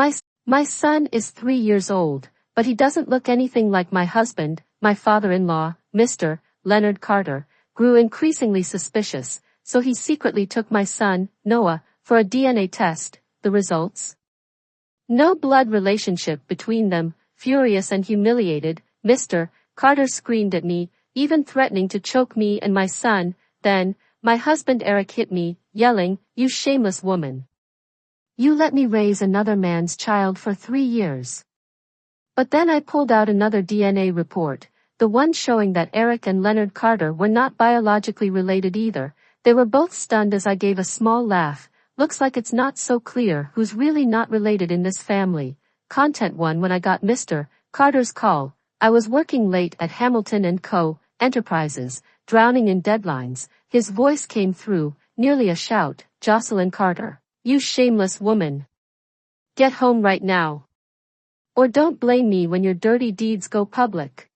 My son is 3 years old, but he doesn't look anything like my husband. My father-in-law, Mr. Leonard Carter, grew increasingly suspicious, so he secretly took my son, Noah, for a DNA test. The results? No blood relationship between them. Furious and humiliated, Mr. Carter screamed at me, even threatening to choke me and my son. Then, my husband Eric hit me, yelling, "You shameless woman. You let me raise another man's child for 3 years." But then I pulled out another DNA report, the one showing that Eric and Leonard Carter were not biologically related either. They were both stunned as I gave a small laugh. Looks like it's not so clear who's really not related in this family. Content 1. When I got Mr. Carter's call, I was working late at Hamilton & Co. Enterprises, drowning in deadlines. His voice came through, nearly a shout, "Jocelyn Carter, you shameless woman. Get home right now. Or don't blame me when your dirty deeds go public."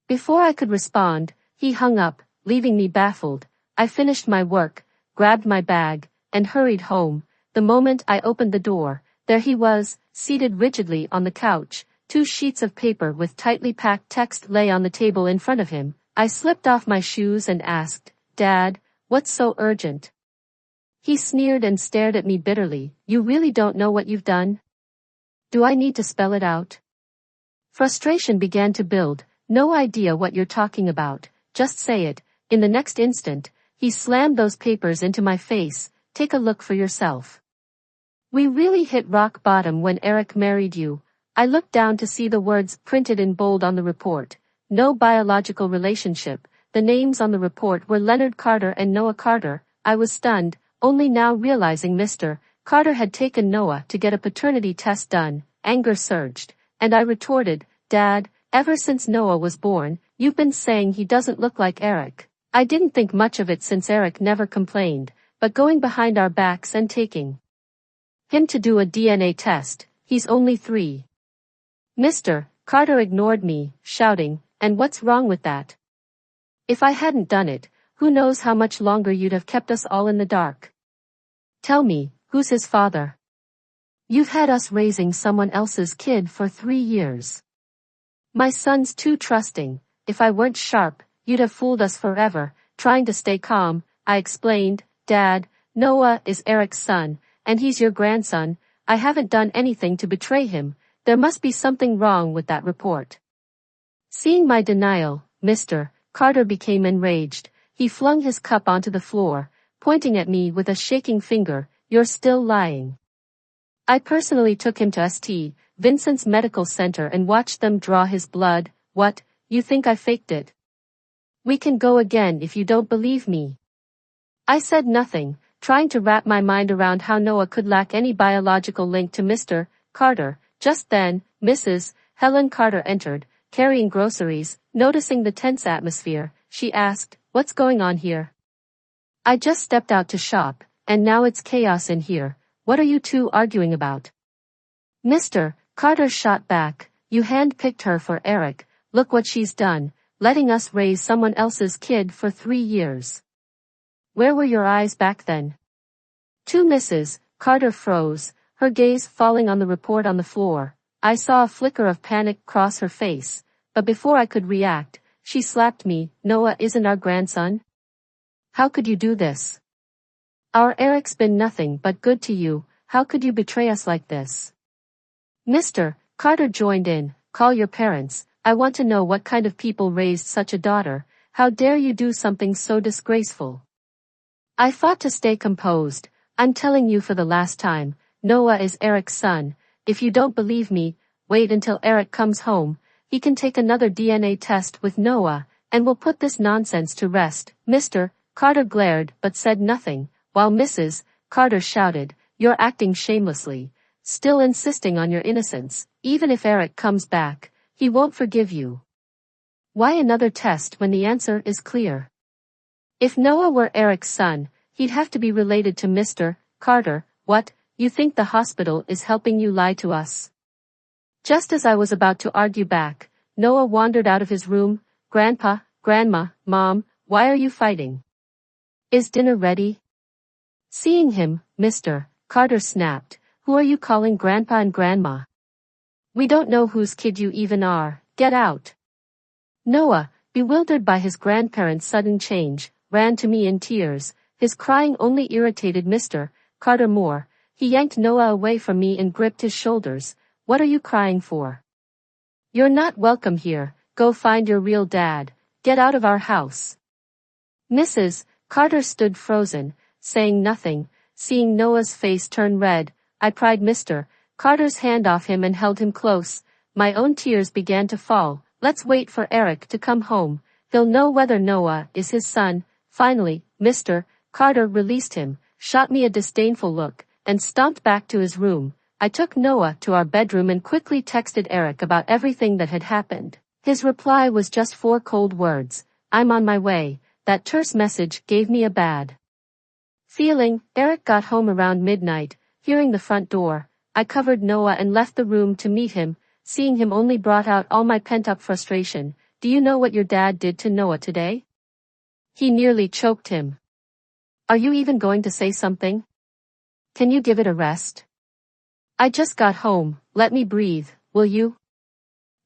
Before I could respond, he hung up, leaving me baffled. I finished my work, grabbed my bag, and hurried home. The moment I opened the door, there he was, seated rigidly on the couch. 2 sheets of paper with tightly packed text lay on the table in front of him. I slipped off my shoes and asked, "Dad, what's so urgent?" He sneered and stared at me bitterly. "You really don't know what you've done? Do I need to spell it out?" Frustration began to build. "No idea what you're talking about. Just say it." In the next instant, he slammed those papers into my face. "Take a look for yourself. We really hit rock bottom when Eric married you." I looked down to see the words printed in bold on the report. No biological relationship. The names on the report were Leonard Carter and Noah Carter. I was stunned, only now realizing Mr. Carter had taken Noah to get a paternity test done. Anger surged, and I retorted, "Dad, ever since Noah was born, you've been saying he doesn't look like Eric." I didn't think much of it since Eric never complained, but going behind our backs and taking him to do a DNA test, he's only 3. Mr. Carter ignored me, shouting, "And what's wrong with that? If I hadn't done it, who knows how much longer you'd have kept us all in the dark. Tell me, who's his father? You've had us raising someone else's kid for 3 years. My son's too trusting. If I weren't sharp, you'd have fooled us forever." Trying to stay calm, I explained, "Dad, Noah is Eric's son, and he's your grandson. I haven't done anything to betray him. There must be something wrong with that report." Seeing my denial, Mr. Carter became enraged. He flung his cup onto the floor, pointing at me with a shaking finger. "You're still lying." I personally took him to St. Vincent's Medical Center and watched them draw his blood. "What, you think I faked it? We can go again if you don't believe me." I said nothing, trying to wrap my mind around how Noah could lack any biological link to Mr. Carter. Just then, Mrs. Helen Carter entered, carrying groceries. Noticing the tense atmosphere, she asked, "What's going on here?" "I just stepped out to shop, and now it's chaos in here. What are you two arguing about?" Mr. Carter shot back, "You hand-picked her for Eric. Look what she's done, letting us raise someone else's kid for 3 years. Where were your eyes back then?" To Mrs. Carter froze, her gaze falling on the report on the floor. I saw a flicker of panic cross her face, but before I could react, she slapped me. "Noah isn't our grandson. How could you do this? Our Eric's been nothing but good to you. How could you betray us like this?" Mr. Carter joined in. "Call your parents. I want to know what kind of people raised such a daughter. How dare you do something so disgraceful?" I fought to stay composed. "I'm telling you for the last time, Noah is Eric's son. If you don't believe me, wait until Eric comes home. He can take another DNA test with Noah, and we'll put this nonsense to rest." Mr. Carter glared but said nothing, while Mrs. Carter shouted, "You're acting shamelessly, still insisting on your innocence. Even if Eric comes back, he won't forgive you. Why another test when the answer is clear? If Noah were Eric's son, he'd have to be related to Mr. Carter. What, you think the hospital is helping you lie to us?" Just as I was about to argue back, Noah wandered out of his room. "Grandpa, Grandma, Mom, why are you fighting? Is dinner ready?" Seeing him, Mr. Carter snapped, Who are you calling Grandpa and Grandma? We don't know whose kid you even are. Get out. Noah, bewildered by his grandparents' sudden change, ran to me in tears. His crying only irritated Mr. Carter more. He yanked Noah away from me and gripped his shoulders. What are you crying for? You're not welcome here. Go find your real dad. Get out of our house. Mrs. Carter stood frozen, saying nothing. Seeing Noah's face turn red, I pried Mr. Carter's hand off him and held him close. My own tears began to fall. Let's wait for Eric to come home. He'll know whether Noah is his son. Finally, Mr. Carter released him, shot me a disdainful look, and stomped back to his room. I took Noah to our bedroom and quickly texted Eric about everything that had happened. His reply was just 4 cold words. I'm on my way. That terse message gave me a bad feeling. Eric got home around midnight. Hearing the front door, I covered Noah and left the room to meet him. Seeing him only brought out all my pent-up frustration. Do you know what your dad did to Noah today? He nearly choked him. Are you even going to say something? Can you give it a rest? I just got home. Let me breathe, will you?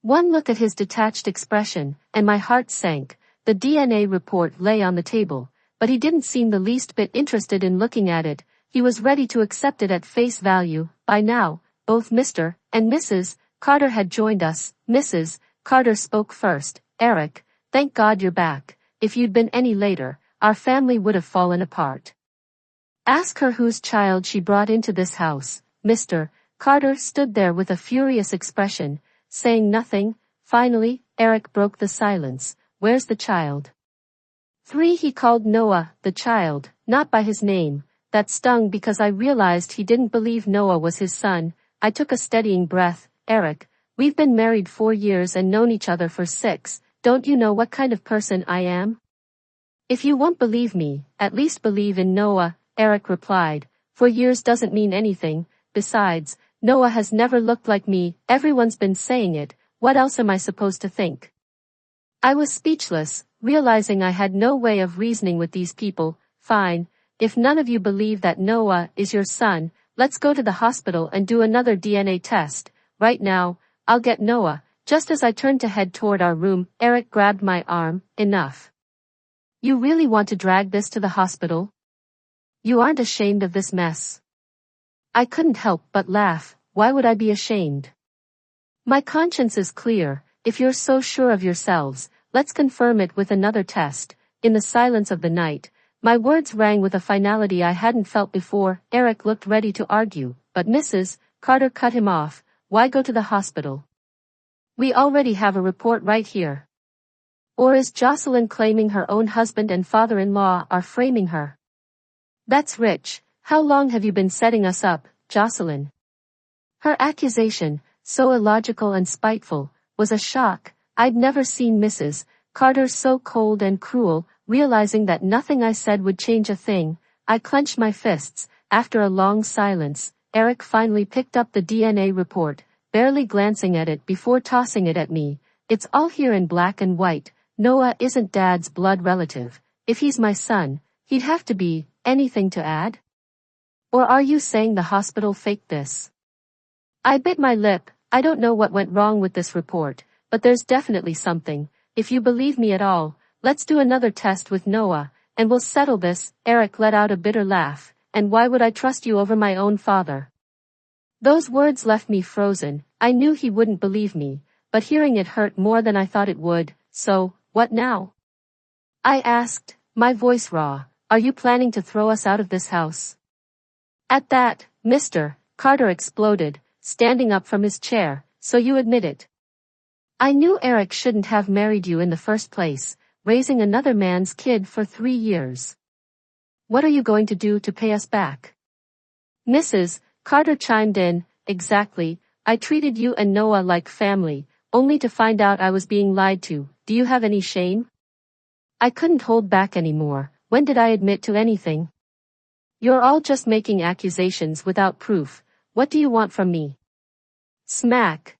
One look at his detached expression, and my heart sank. The DNA report lay on the table, but he didn't seem the least bit interested in looking at it. He was ready to accept it at face value. By now, both Mr. and Mrs. Carter had joined us. Mrs. Carter spoke first. Eric, thank God you're back. If you'd been any later, our family would have fallen apart. Ask her whose child she brought into this house. Mr. Carter stood there with a furious expression, saying nothing. Finally, Eric broke the silence. Where's the child? 3. He called Noah the child, not by his name. That stung because I realized he didn't believe Noah was his son. I took a steadying breath. Eric, we've been married 4 years and known each other for 6. Don't you know what kind of person I am? If you won't believe me, at least believe in Noah, Eric replied. 4 years doesn't mean anything. Besides, Noah has never looked like me. Everyone's been saying it. What else am I supposed to think? I was speechless, realizing I had no way of reasoning with these people. Fine. If none of you believe that Noah is your son, let's go to the hospital and do another DNA test. Right now, I'll get Noah. Just as I turned to head toward our room, Eric grabbed my arm. Enough. You really want to drag this to the hospital? You aren't ashamed of this mess? I couldn't help but laugh. Why would I be ashamed? My conscience is clear. If you're so sure of yourselves, let's confirm it with another test. In the silence of the night, my words rang with a finality I hadn't felt before. Eric looked ready to argue, but Mrs. Carter cut him off. Why go to the hospital? We already have a report right here. Or is Jocelyn claiming her own husband and father-in-law are framing her? That's rich. How long have you been setting us up, Jocelyn? Her accusation, so illogical and spiteful, was a shock. I'd never seen Mrs. Carter so cold and cruel. Realizing that nothing I said would change a thing, I clenched my fists. After a long silence, Eric finally picked up the DNA report, barely glancing at it before tossing it at me. It's all here in black and white. Noah isn't Dad's blood relative. If he's my son, he'd have to be. Anything to add? Or are you saying the hospital faked this? I bit my lip. I don't know what went wrong with this report, but there's definitely something. If you believe me at all, let's do another test with Noah, and we'll settle this. Eric let out a bitter laugh. And why would I trust you over my own father? Those words left me frozen. I knew he wouldn't believe me, but hearing it hurt more than I thought it would. So, what now? I asked, my voice raw. Are you planning to throw us out of this house? At that, Mr. Carter exploded, standing up from his chair. So you admit it? I knew Eric shouldn't have married you in the first place, raising another man's kid for 3 years. What are you going to do to pay us back? Mrs. Carter chimed in. Exactly. I treated you and Noah like family, only to find out I was being lied to. Do you have any shame? I couldn't hold back anymore. When did I admit to anything? You're all just making accusations without proof. What do you want from me? Smack.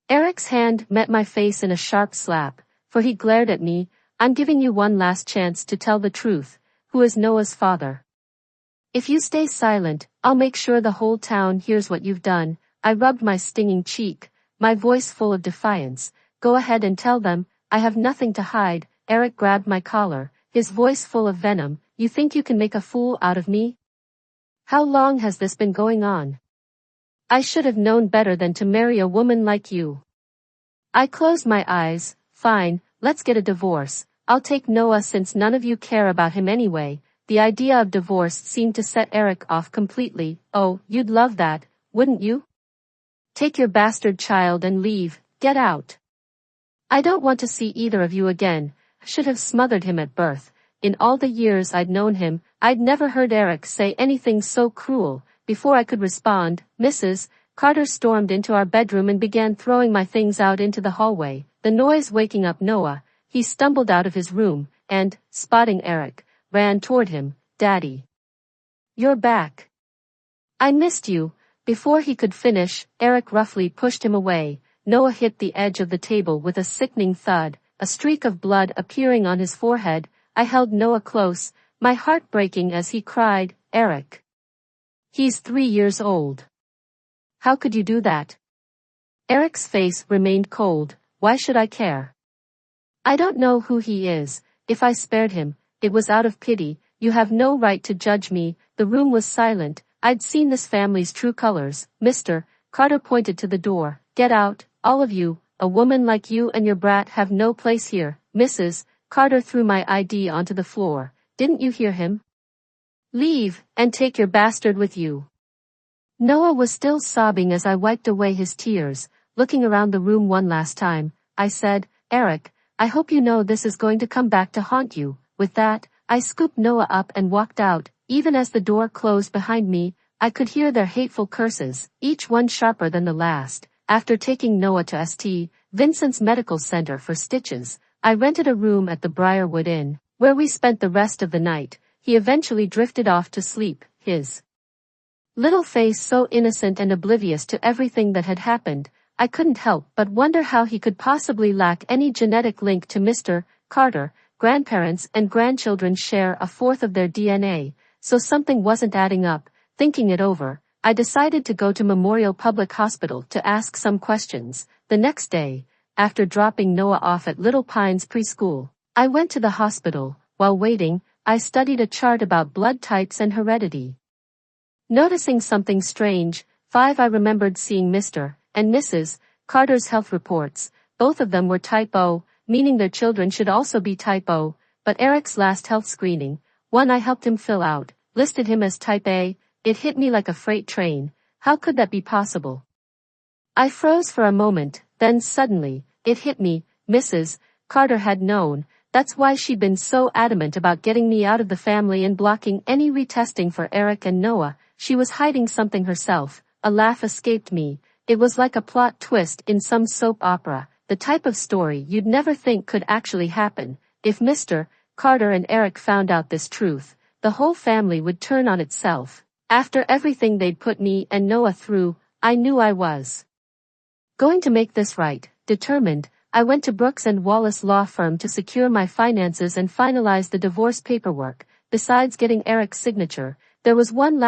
Eric's hand met my face in a sharp slap, for he glared at me. I'm giving you one last chance to tell the truth. Who is Noah's father? If you stay silent, I'll make sure the whole town hears what you've done. I rubbed my stinging cheek, my voice full of defiance. Go ahead and tell them, I have nothing to hide. Eric grabbed my collar, his voice full of venom. You think you can make a fool out of me? How long has this been going on? I should have known better than to marry a woman like you. I closed my eyes. Fine, let's get a divorce. I'll take Noah since none of you care about him anyway. The idea of divorce seemed to set Eric off completely. Oh, you'd love that, wouldn't you? Take your bastard child and leave. Get out. I don't want to see either of you again. I should have smothered him at birth. In all the years I'd known him, I'd never heard Eric say anything so cruel. Before I could respond, Mrs. Carter stormed into our bedroom and began throwing my things out into the hallway, the noise waking up Noah. He stumbled out of his room, and, spotting Eric, ran toward him. Daddy. You're back. I missed you. Before he could finish, Eric roughly pushed him away. Noah hit the edge of the table with a sickening thud, a streak of blood appearing on his forehead. I held Noah close, my heart breaking as he cried, Eric. He's 3 years old. How could you do that? Eric's face remained cold. Why should I care? I don't know who he is. If I spared him, it was out of pity. You have no right to judge me. The room was silent. I'd seen this family's true colors. Mr. Carter pointed to the door. Get out, all of you. A woman like you and your brat have no place here. Mrs. Carter threw my ID onto the floor. Didn't you hear him? Leave, and take your bastard with you. Noah was still sobbing as I wiped away his tears. Looking around the room one last time, I said, Eric, I hope you know this is going to come back to haunt you. With that, I scooped Noah up and walked out. Even as the door closed behind me, I could hear their hateful curses, each one sharper than the last. After taking Noah to St. Vincent's Medical Center for stitches, I rented a room at the Briarwood Inn, where we spent the rest of the night. He eventually drifted off to sleep, his little face so innocent and oblivious to everything that had happened. I couldn't help but wonder how he could possibly lack any genetic link to Mr. Carter. Grandparents and grandchildren share a fourth of their DNA, so something wasn't adding up. Thinking it over, I decided to go to Memorial Public Hospital to ask some questions. The next day, after dropping Noah off at Little Pines Preschool, I went to the hospital. While waiting, I studied a chart about blood types and heredity. Noticing something strange, I remembered seeing Mr. and Mrs. Carter's health reports. Both of them were type O, meaning their children should also be type O, but Eric's last health screening, one I helped him fill out, listed him as type A. It hit me like a freight train. How could that be possible? I froze for a moment, then suddenly, it hit me. Mrs. Carter had known. That's why she'd been so adamant about getting me out of the family and blocking any retesting for Eric and Noah. She was hiding something herself. A laugh escaped me. It was like a plot twist in some soap opera, the type of story you'd never think could actually happen. If Mr. Carter and Eric found out this truth, the whole family would turn on itself. After everything they'd put me and Noah through, I knew I was going to make this right. Determined, I went to Brooks and Wallace law firm to secure my finances and finalize the divorce paperwork. Besides getting Eric's signature, there was one last